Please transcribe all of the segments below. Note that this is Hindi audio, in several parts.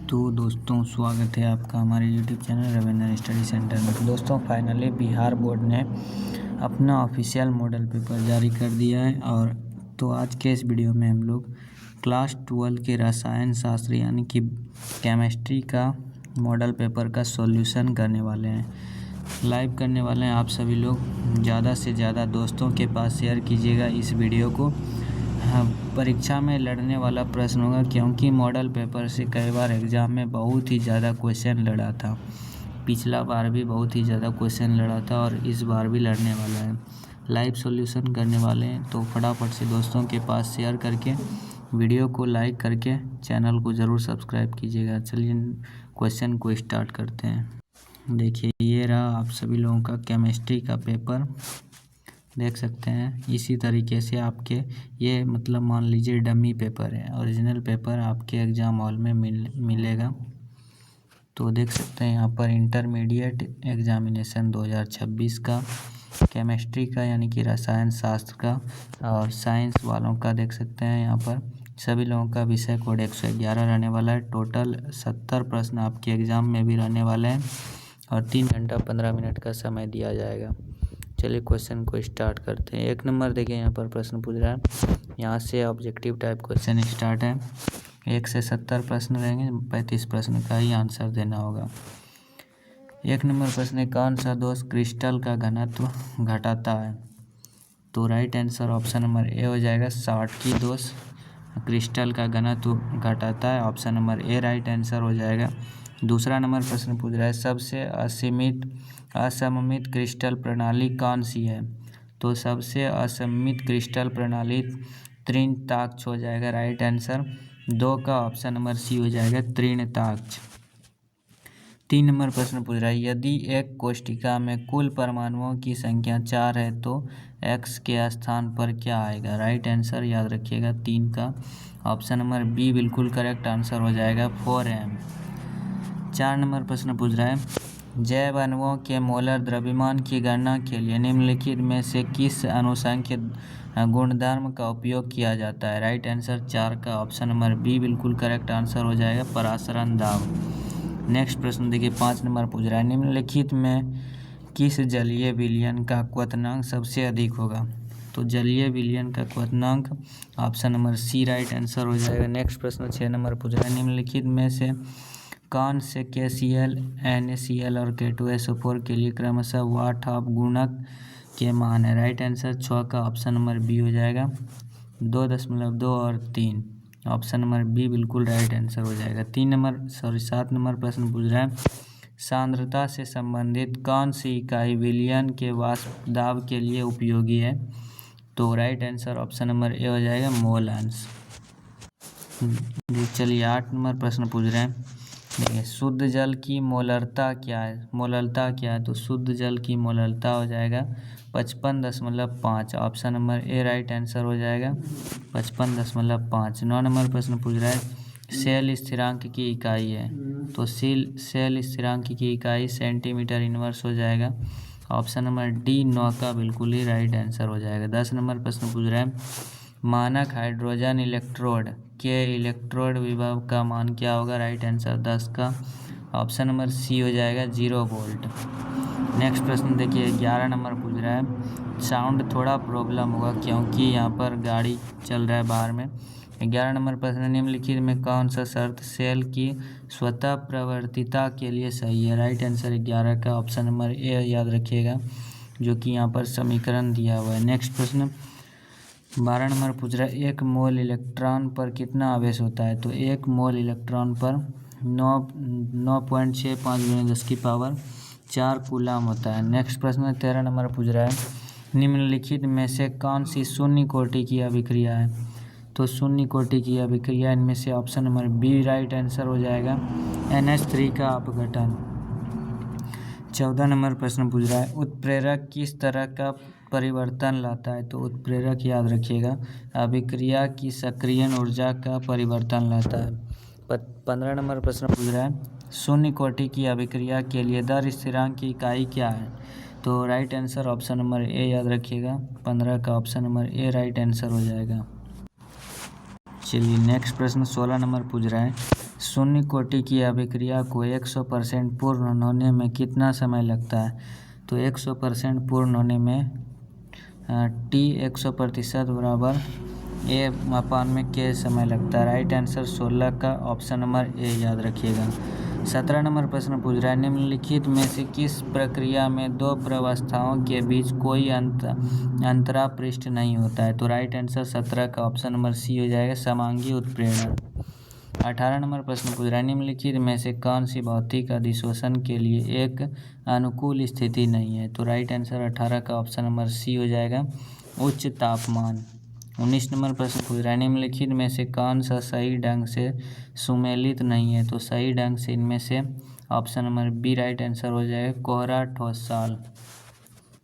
तो दोस्तों स्वागत है आपका हमारे YouTube channel Ravindra study centre में। दोस्तों फाइनली बिहार बोर्ड ने अपना ऑफिशियल मॉडल पेपर जारी कर दिया है। और तो आज के इस वीडियो में हम लोग क्लास 12 के रसायन शास्त्र यानी कि केमिस्ट्री का मॉडल पेपर का सॉल्यूशन करने वाले हैं, लाइव करने वाले हैं। आप सभी लोग ज़्यादा से ज़्यादा दोस्तों के पास शेयर कीजिएगा इस वीडियो को। हाँ, परीक्षा में लड़ने वाला प्रश्न होगा, क्योंकि मॉडल पेपर से कई बार एग्ज़ाम में बहुत ही ज़्यादा क्वेश्चन लड़ा था। पिछला बार भी बहुत ही ज़्यादा क्वेश्चन लड़ा था और इस बार भी लड़ने वाला है। लाइव सॉल्यूशन करने वाले हैं, तो फटाफट से दोस्तों के पास शेयर करके वीडियो को लाइक करके चैनल को ज़रूर सब्सक्राइब कीजिएगा। चलिए क्वेश्चन को स्टार्ट करते हैं। देखिए ये रहा आप सभी लोगों का केमिस्ट्री का पेपर, देख सकते हैं। इसी तरीके से आपके ये मतलब मान लीजिए डमी पेपर है, ओरिजिनल पेपर आपके एग्ज़ाम हॉल में मिलेगा। तो देख सकते हैं यहाँ पर इंटरमीडिएट एग्जामिनेशन 2026 का केमिस्ट्री का यानी कि रसायन शास्त्र का और साइंस वालों का देख सकते हैं। यहाँ पर सभी लोगों का विषय कोड 111 रहने वाला है। टोटल 70 प्रश्न आपके एग्ज़ाम में भी रहने वाले हैं और 3 घंटा 15 मिनट का समय दिया जाएगा। चलिए क्वेश्चन को स्टार्ट करते हैं। 1 नंबर देखिए यहाँ पर प्रश्न पूछ रहा है। यहाँ से ऑब्जेक्टिव टाइप क्वेश्चन स्टार्ट है। 1 से 70 प्रश्न रहेंगे, 35 प्रश्न का ही आंसर देना होगा। 1 नंबर प्रश्न है, कौन सा दोष क्रिस्टल का घनत्व घटाता है? तो right answer option number A हो जाएगा। Schottky दोष क्रिस्टल का घनत्व घटाता है, option number A right answer हो जाएगा। दूसरा नंबर प्रश्न पूछ रहा है, सबसे असममित क्रिस्टल प्रणाली कौन सी है? तो सबसे असममित क्रिस्टल प्रणाली तृणताक्ष हो जाएगा, राइट आंसर 2 का ऑप्शन नंबर सी हो जाएगा, तृणताक्ष। 3 नंबर प्रश्न पूछ रहा है, यदि एक कोष्ठिका में कुल परमाणुओं की संख्या 4 है तो x के स्थान पर क्या आएगा? राइट आंसर याद रखिएगा 3 का ऑप्शन नंबर बी बिल्कुल करेक्ट आंसर हो जाएगा, 4m। 4 नंबर प्रश्न पूछ रहा है, जैव अणुओं के मोलर द्रव्यमान की गणना के लिए निम्नलिखित में से किस अनुसंख्य गुणधर्म का उपयोग किया जाता है? राइट आंसर 4 का ऑप्शन नंबर बी बिल्कुल करेक्ट आंसर हो जाएगा, परासरण दाब। नेक्स्ट प्रश्न देखिए 5 नंबर पूछ रहा है, निम्नलिखित में किस जलीय विलयन का क्वथनांक सबसे अधिक होगा? तो जलीय विलयन का क्वथनांक option number C right answer हो जाएगा। नेक्स्ट प्रश्न 6 नंबर पूछ रहा है, निम्नलिखित में से कौन से KCl, NaCl और K2SO4 के लिए क्रमशः वाट ऑफ गुणक के मान है? राइट आंसर 6 का ऑप्शन नंबर बी हो जाएगा, 2.2 और 3 ऑप्शन नंबर बी बिल्कुल राइट आंसर हो जाएगा। 7 नंबर प्रश्न पूछ रहा है, सांद्रता से संबंधित कौन सी इकाई विलयन के वाष्प दाब के लिए उपयोगी है? तो right answer option number A हो जाएगा, मोल अंश। चलिए 8 नंबर प्रश्न पूछ रहे हैं, देखिए शुद्ध जल की मोलरता क्या है? तो शुद्ध जल की मोलरता हो जाएगा 55.5, option number A right answer हो जाएगा, 55.5। 9 नंबर प्रश्न पूछ रहा है, सेल स्थिरांक की इकाई है? तो सेल स्थिरांक की इकाई सेंटीमीटर इनवर्स हो जाएगा, ऑप्शन नंबर डी 9 का बिल्कुल ही राइट आंसर हो जाएगा। 10 नंबर प्रश्न पूछ रहा है, मानक हाइड्रोजन इलेक्ट्रोड के इलेक्ट्रोड विभव का मान क्या होगा? राइट आंसर 10 का ऑप्शन नंबर सी हो जाएगा, 0 वोल्ट। नेक्स्ट प्रश्न देखिए 11 नंबर पूछ रहा है, साउंड थोड़ा प्रॉब्लम होगा क्योंकि यहाँ पर गाड़ी चल रहा है बाहर में। 11 नंबर प्रश्न, निम्नलिखित में कौन सा शर्त सेल की स्वतः प्रवर्तिता के लिए सही है? राइट आंसर 11 का ऑप्शन नंबर ए याद रखिएगा, जो कि यहाँ पर समीकरण दिया हुआ है। नेक्स्ट प्रश्न 12 नंबर पूछ रहा है, 1 मोल इलेक्ट्रॉन पर कितना आवेश होता है? तो 1 मोल इलेक्ट्रॉन पर 9.65 × 10⁴ कूलम होता है। नेक्स्ट प्रश्न 13 नंबर पूछ रहा है, निम्नलिखित में से कौन सी शून्य कोटि की अभिक्रिया है? तो शून्य कोटि की अभिक्रिया इनमें से option number B right answer हो जाएगा, NH3 का अपघटन। 14 नंबर प्रश्न पूछ रहा है, उत्प्रेरक किस तरह का परिवर्तन लाता है? तो उत्प्रेरक याद रखिएगा अभिक्रिया की सक्रिय ऊर्जा का परिवर्तन लाता है। 15 नंबर प्रश्न पूछ रहा है, शून्य कोटि की अभिक्रिया के लिए दर स्थिरांक की इकाई क्या है? तो राइट आंसर ऑप्शन नंबर ए याद रखिएगा, 15 का option number A right answer हो जाएगा। चलिए नेक्स्ट प्रश्न 16 नंबर पूछ रहा है, शून्य कोटि की अभिक्रिया को 100% पूर्ण होने में कितना समय लगता है? तो 100% पूर्ण होने में T 100% बराबर A/K समय लगता है। राइट आंसर 16 का ऑप्शन नंबर ए याद रखिएगा। 17 नंबर प्रश्न पूछ रहा है, निम्नलिखित में से किस प्रक्रिया में दो प्रवस्थाओं के बीच कोई अंतरा पृष्ठ नहीं होता है? तो राइट आंसर 17 का ऑप्शन नंबर सी हो जाएगा, समांगी उत्प्रेरण। 18 नंबर प्रश्न पूछ रहा है, निम्नलिखित में से कौन सी भौतिक अधिशोषण के लिए एक अनुकूल स्थिति नहीं है? तो राइट आंसर 18 का ऑप्शन नंबर सी हो जाएगा, उच्च तापमान। 19 नंबर प्रश्न पूछ रहा है, निम्नलिखित में से कौन सा सही ढंग से सुमेलित नहीं है? तो सही ढंग से इनमें से option number B right answer हो जाएगा, कोहरा ठोस साल।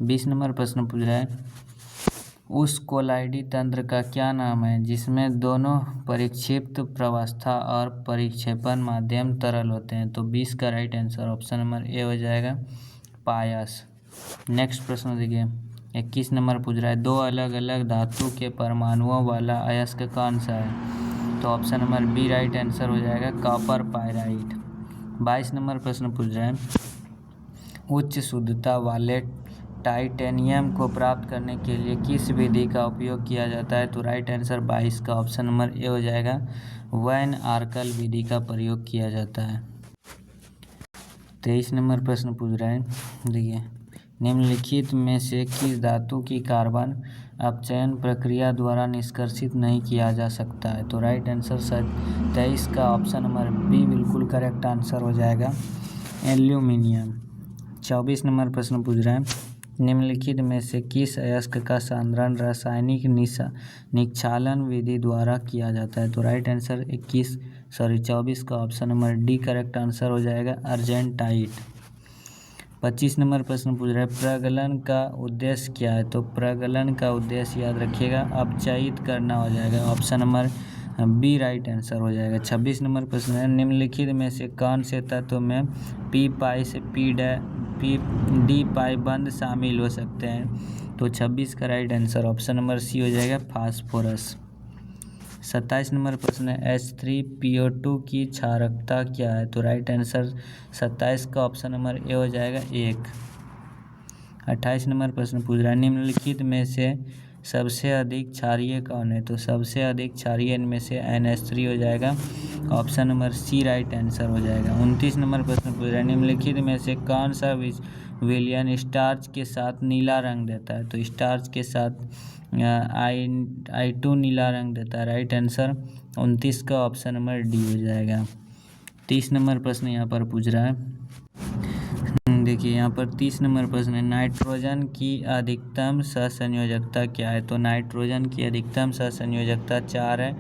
20 नंबर प्रश्न पूछ रहा है, उस कोलाइडी तंत्र का क्या नाम है जिसमें दोनों परिक्षिप्त प्रावस्था और परिक्षेपण माध्यम तरल होते हैं? तो 20 का right answer option number A हो जाएगा, पायस। नेक्स्ट प्रश्न देखिए, 21 नंबर पूछ रहा है, दो अलग अलग धातु के परमाणुओं वाला अयस्क कौन सा है? तो option number B right answer हो जाएगा, कॉपर पायराइट। 22 नंबर प्रश्न पूछ रहा है, उच्च शुद्धता वाले टाइटेनियम को प्राप्त करने के लिए किस विधि का उपयोग किया जाता है? तो राइट आंसर 22 का ऑप्शन नंबर ए हो जाएगा, वैन आर्कल विधि का प्रयोग किया जाता है। 23 नंबर प्रश्न पूछ रहा है, देखिए, निम्नलिखित में से किस धातु की कार्बन अपचयन प्रक्रिया द्वारा निष्कर्षित नहीं किया जा सकता है? तो राइट आंसर 23 का ऑप्शन नंबर बी बिल्कुल करेक्ट आंसर हो जाएगा, एल्यूमिनियम। 24 नंबर प्रश्न पूछ रहा है, निम्नलिखित में से किस अयस्क का सांद्रण रासायनिक निक्षालन विधि द्वारा किया जाता है? तो राइट आंसर 24 का option number D correct answer हो जाएगा, अर्जेंटाइट। 25 नंबर प्रश्न पूछ रहा है, प्रगलन का उद्देश्य क्या है? तो प्रगलन का उद्देश्य याद रखिएगा, अपचयित करना हो जाएगा, option number B right answer हो जाएगा। 26 नंबर प्रश्न है, निम्नलिखित में से कौन से तत्व में पी पाई से पी डी पाई बंध शामिल हो सकते हैं? तो 26 का right answer option number C हो जाएगा, फास्फोरस। 27 नंबर प्रश्न है, H3PO2 की क्षारकता क्या है? तो राइट आंसर 27 का ऑप्शन नंबर ए हो जाएगा, 1। 28 नंबर प्रश्न पूछ रहा है, निम्नलिखित में से सबसे अधिक क्षारीय कौन है? तो सबसे अधिक क्षारीय इनमें से NH3 हो जाएगा, option number C right answer हो जाएगा। 29 नंबर प्रश्न पूछ रहा है, निम्नलिखित में से कौन सा विलयन स्टार्च के साथ नीला रंग देता है? तो स्टार्च के साथ I2 नीला रंग देता है, राइट आंसर 29 का ऑप्शन नंबर डी हो जाएगा। 30 नंबर प्रश्न यहाँ पर पूछ रहा है, देखिए यहाँ पर 30 नंबर प्रश्न है, नाइट्रोजन की अधिकतम सहसंयोजकता क्या है? तो नाइट्रोजन की अधिकतम सहसंयोजकता 4 है,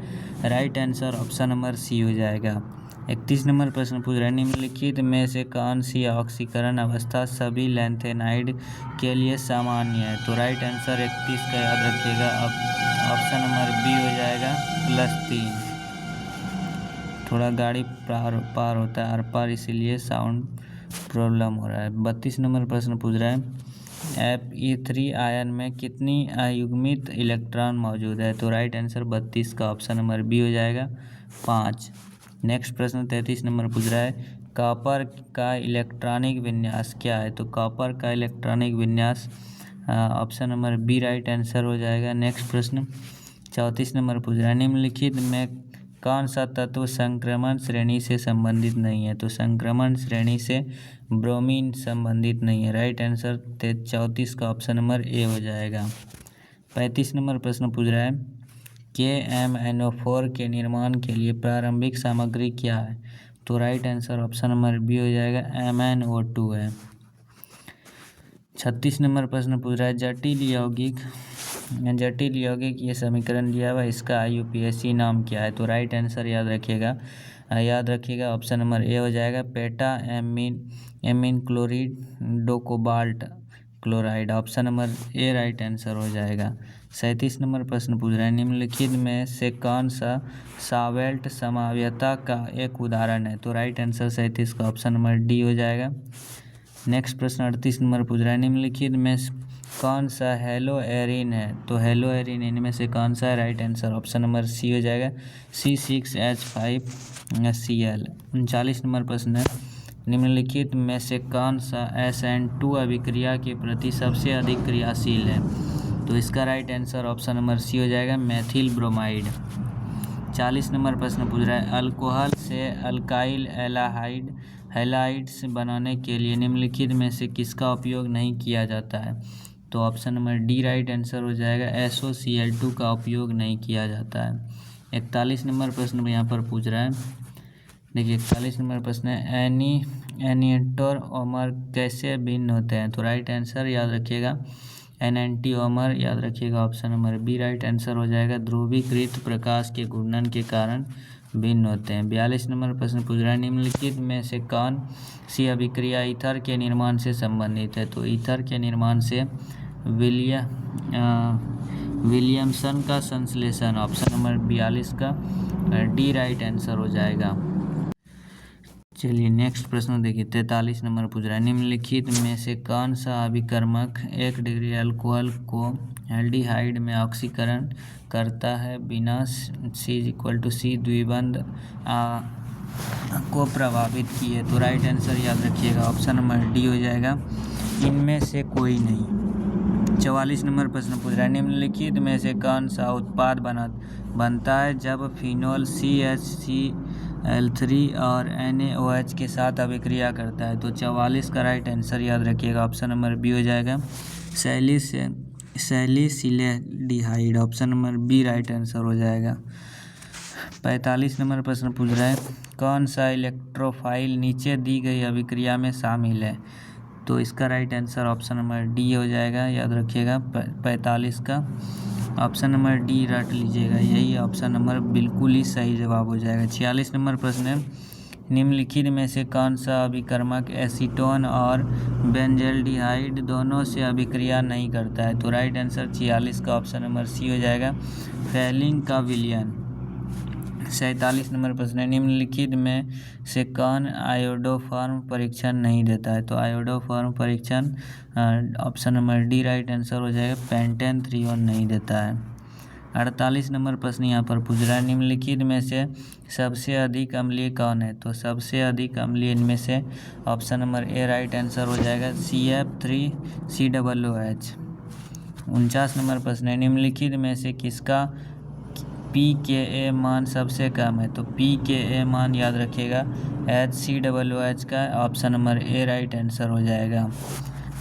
right answer option number C हो जाएगा। 31 नंबर प्रश्न पूछ रहा है, निम्नलिखित में से कौन सी ऑक्सीकरण अवस्था सभी लैंथेनाइड के लिए सामान्य है? तो राइट आंसर 31 का याद रखिएगा, ऑप्शन नंबर बी हो जाएगा, +3। थोड़ा गाड़ी पार होता है आर पार, इसीलिए साउंड प्रॉब्लम हो रहा है। 32 नंबर प्रश्न पूछ रहा है, Fe3 आयन में कितनी अयुग्मित इलेक्ट्रॉन मौजूद है? तो राइट आंसर 32 का ऑप्शन नंबर बी हो जाएगा, 5। नेक्स्ट प्रश्न 33 नंबर पूछ रहा है, कॉपर का इलेक्ट्रॉनिक विन्यास क्या है? तो कॉपर का इलेक्ट्रॉनिक विन्यास option number B right answer हो जाएगा। नेक्स्ट प्रश्न 34 नंबर पूछ रहा है, निम्नलिखित में कौन सा तत्व संक्रमण श्रेणी से संबंधित नहीं है? तो संक्रमण श्रेणी से ब्रोमीन संबंधित नहीं है, राइट आंसर 34 का ऑप्शन नंबर ए हो जाएगा। 35 नंबर प्रश्न पूछ रहा है, KMnO4 के निर्माण के लिए प्रारंभिक सामग्री क्या है? तो right answer option number B हो जाएगा, MnO2 है। 36 नंबर प्रश्न पूछ रहा है, जटिल यौगिक ये समीकरण दिया हुआ, इसका IUPAC नाम क्या है? तो राइट आंसर याद रखिएगा ऑप्शन नंबर ए हो जाएगा, पेटा एमीन क्लोरीड डोकोबाल्ट chloride, option number A right answer हो जाएगा। 37 नंबर प्रश्न पूछ रहा है, निम्नलिखित में से कौन सा सावेल्ट समावयवता का एक उदाहरण है? तो राइट आंसर 37 का ऑप्शन नंबर डी हो जाएगा। नेक्स्ट प्रश्न 38 नंबर पूछ रहा है, निम्नलिखित में कौन सा हेलो एरिन है? तो हेलो एरिन इनमें से कौन सा है? Right answer option number C हो जाएगा, C6H5Cl। 39 नंबर प्रश्न है, निम्नलिखित में से कौन सा SN2 अभिक्रिया के प्रति सबसे अधिक क्रियाशील है? तो इसका right answer option number C हो जाएगा, मेथिल ब्रोमाइड। 40 नंबर प्रश्न पूछ रहा है, अल्कोहल से अल्काइल हैलाइड्स बनाने के लिए निम्नलिखित में से किसका उपयोग नहीं किया जाता है? तो option number D right answer हो जाएगा, SOCl2 का उपयोग नहीं किया जाता है। 41 नंबर प्रश्न यहाँ पर पूछ रहा है, देखिए 41 नंबर प्रश्न है, एनियंटोमर कैसे भिन्न होते हैं? तो राइट आंसर याद रखिएगा, एनेंटियोमर याद रखिएगा, option number B right answer हो जाएगा, ध्रुवीकृत प्रकाश के घूर्णन के कारण भिन्न होते हैं। 42 नंबर प्रश्न पूछ रहा है, निम्नलिखित में से कौन सी अभिक्रिया ईथर के निर्माण से संबंधित है? तो ईथर के निर्माण से विलियमसन का संश्लेषण, ऑप्शन नंबर 42 का डी राइट आंसर हो जाएगा। चलिए नेक्स्ट प्रश्न देखिए, 43 नंबर पूछ रहा है, निम्नलिखित में से कौन सा अभिकर्मक 1 डिग्री अल्कोहल को एल्डिहाइड में ऑक्सीकरण करता है बिना C द्विबंध को प्रभावित किए? तो राइट आंसर याद रखिएगा, ऑप्शन नंबर डी हो जाएगा, इनमें से कोई नहीं। 44 नंबर प्रश्न पूछ रहा है, निम्नलिखित में से कौन सा उत्पाद बनता है जब फिनोल CHCl3 और NaOH के साथ अभिक्रिया करता है? तो 44 का राइट आंसर याद रखिएगा, ऑप्शन नंबर बी हो जाएगा, salicylaldehyde, option number B right answer हो जाएगा। 45 नंबर प्रश्न पूछ रहा है, कौन सा इलेक्ट्रोफाइल नीचे दी गई अभिक्रिया में शामिल है? तो इसका right answer option number D हो जाएगा, याद रखिएगा 45 का ऑप्शन नंबर डी रट लीजिएगा, यही ऑप्शन नंबर बिल्कुल ही सही जवाब हो जाएगा। 46 नंबर प्रश्न है, निम्नलिखित में से कौन सा अभिकर्मक एसीटोन और बेंजल्डिहाइड दोनों से अभिक्रिया नहीं करता है? तो राइट आंसर 46 का ऑप्शन नंबर सी हो जाएगा, फेलिंग का विलयन। 47 नंबर प्रश्न है, निम्नलिखित में से कौन आयोडोफॉर्म परीक्षण नहीं देता है? तो आयोडोफॉर्म परीक्षण option number D right answer हो जाएगा, पेंटेन 3 नहीं देता है। 48 नंबर प्रश्न यहाँ पर पूछ रहा है, निम्नलिखित में से सबसे अधिक अम्लीय कौन है? तो सबसे अधिक अम्लीय इनमें से option number A right answer हो जाएगा, CF3COOH। 49 नंबर प्रश्न है, निम्नलिखित में से किसका pKa मान सबसे कम है? तो pKa मान याद रखिएगा, HCOOH का, option number A right answer हो जाएगा।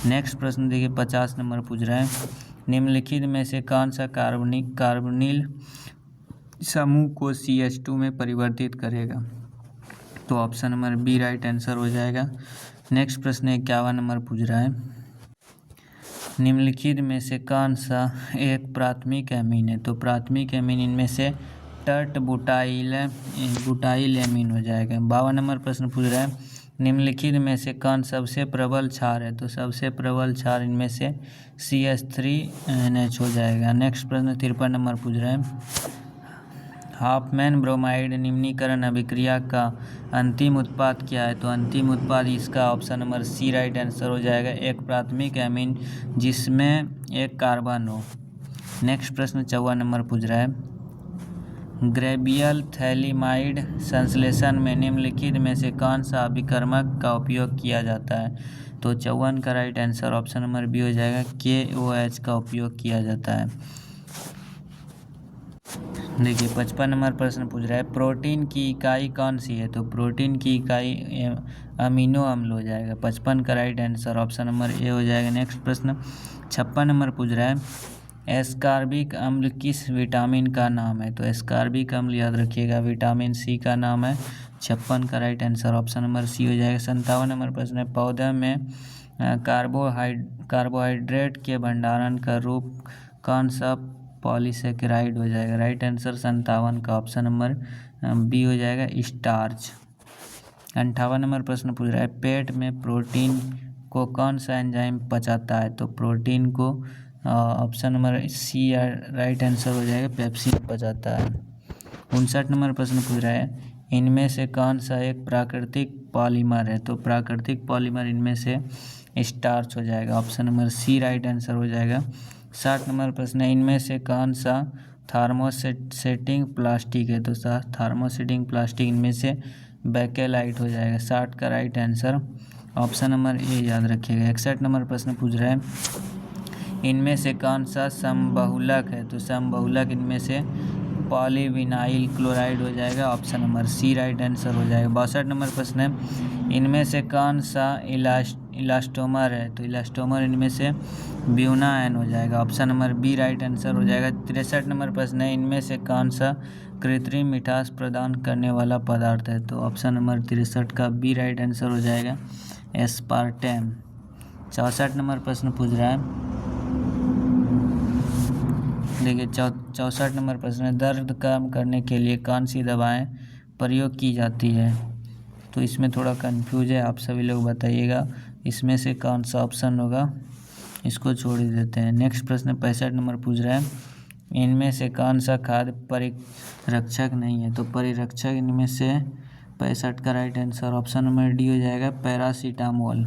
नेक्स्ट प्रश्न देखिए, 50 नंबर पूछ रहा है, निम्नलिखित में से कौन सा कार्बोनिल समूह को CH2 में परिवर्तित करेगा? तो option number B right answer हो जाएगा। नेक्स्ट प्रश्न 51 नंबर पूछ रहा है, निम्नलिखित में से कौन सा एक प्राथमिक एमीन है? तो प्राथमिक एमीन इनमें से टर्ट बुटाइल एमीन हो जाएगा। 52 नंबर प्रश्न पूछ रहा है, निम्नलिखित में से कौन सबसे प्रबल क्षार है? तो सबसे प्रबल क्षार इनमें से CH3NH हो जाएगा। नेक्स्ट प्रश्न 53 नंबर पूछ रहा है, हाफमैन ब्रोमाइड निम्नीकरण अभिक्रिया का अंतिम उत्पाद क्या है? तो अंतिम उत्पाद इसका option number C right answer हो जाएगा, एक प्राथमिक एमीन जिसमें एक कार्बन हो। नेक्स्ट प्रश्न 54 नंबर पूछ रहा है, ग्रेबियल थैलिमाइड संश्लेषण में निम्नलिखित में से कौन सा अभिकर्मक का उपयोग किया जाता है? तो 54 का right answer option number B हो जाएगा, KOH का उपयोग किया जाता है। देखिए 55 नंबर प्रश्न पूछ रहा है, प्रोटीन की इकाई कौन सी है? तो प्रोटीन की इकाई अमीनो अम्ल हो जाएगा। 55 का right answer option number A हो जाएगा। नेक्स्ट प्रश्न 56 नंबर पूछ रहा है, एस्कॉर्बिक अम्ल किस विटामिन का नाम है? तो एस्कॉर्बिक अम्ल याद रखिएगा, विटामिन सी का नाम है। 56 का right answer option number C हो जाएगा। 57 नंबर प्रश्न है, पौधे में कार्बोहाइड्रेट के भंडारण का रूप कौन सा पॉलीसेकेराइड हो जाएगा? राइट आंसर 57 का ऑप्शन नंबर बी हो जाएगा, स्टार्च। 58 नंबर प्रश्न पूछ रहा है, पेट में प्रोटीन को कौन सा एंजाइम पचाता है? तो प्रोटीन को option number C right answer हो जाएगा, पेप्सिन पचाता है। 59 नंबर प्रश्न पूछ रहा है, इनमें से कौन सा एक प्राकृतिक पॉलीमर है? तो प्राकृतिक पॉलीमर इनमें से स्टार्च हो जाएगा। Option number C right answer हो जाएगा। 60 नंबर प्रश्न है, इनमें से कौन सा थर्मोसेटिंग प्लास्टिक है? तो थर्मोसेटिंग प्लास्टिक इनमें से बेकेलाइट हो जाएगा। 60 का राइट आंसर ऑप्शन नंबर ए याद रखिएगा। 61 नंबर प्रश्न पूछ रहा है, इनमें से कौन सा समबहुलक है? तो समबहुलक इनमें से पॉलीविनाइल क्लोराइड हो जाएगा। Option number C right answer हो जाएगा। 62 नंबर प्रश्न है, इनमें से कौन सा इलास्टोमर है? तो इलास्टोमर इनमें से ब्यूनाइन हो जाएगा। Option number B right answer हो जाएगा। 63 नंबर प्रश्न है, इनमें से कौन सा कृत्रिम मिठास प्रदान करने वाला पदार्थ है? तो ऑप्शन नंबर 63 का बी राइट आंसर हो जाएगा, एस्पार्टेम। 64 नंबर प्रश्न पूछ रहा है, देखिए 64 नंबर प्रश्न है, दर्द कम करने के लिए कौन सी दवाएं प्रयोग की जाती है? तो इसमें थोड़ा कंफ्यूज है, आप सभी लोग बताइएगा इसमें से कौन सा ऑप्शन होगा, इसको छोड़ ही देते हैं। नेक्स्ट प्रश्न 65 नंबर पूछ रहा है, इनमें से कौन सा खाद्य परिरक्षक नहीं है? तो परिरक्षक इनमें से 65 का right answer option number D हो जाएगा, पैरासीटामोल।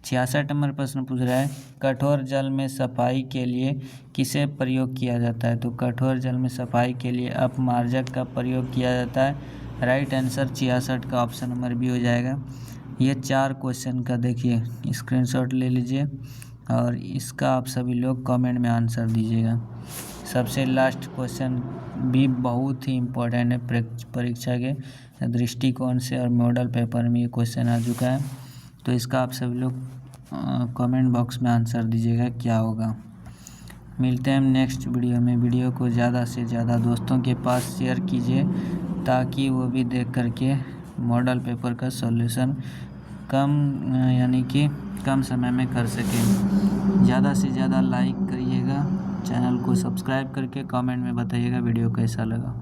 66 नंबर प्रश्न पूछ रहा है, कठोर जल में सफाई के लिए किसे प्रयोग किया जाता है? तो कठोर जल में सफाई के लिए अपमार्जक का प्रयोग किया जाता है। राइट आंसर 66 का ऑप्शन नंबर बी हो जाएगा। ये 4 क्वेश्चन का देखिए स्क्रीनशॉट ले लीजिए और इसका आप सभी लोग कमेंट में आंसर दीजिएगा। सबसे लास्ट क्वेश्चन भी बहुत ही इम्पोर्टेंट है परीक्षा के दृष्टिकोण से और मॉडल पेपर में ये क्वेश्चन आ चुका है, तो इसका आप सभी लोग कमेंट बॉक्स में आंसर दीजिएगा क्या होगा। मिलते हैं नेक्स्ट वीडियो में। वीडियो को ज़्यादा से ज़्यादा दोस्तों के पास शेयर कीजिए ताकि वो भी देख करके मॉडल पेपर का सॉल्यूशन कम समय में कर सकें। ज़्यादा से ज़्यादा लाइक करिएगा, चैनल को सब्सक्राइब करके कमेंट में बताइएगा वीडियो कैसा लगा।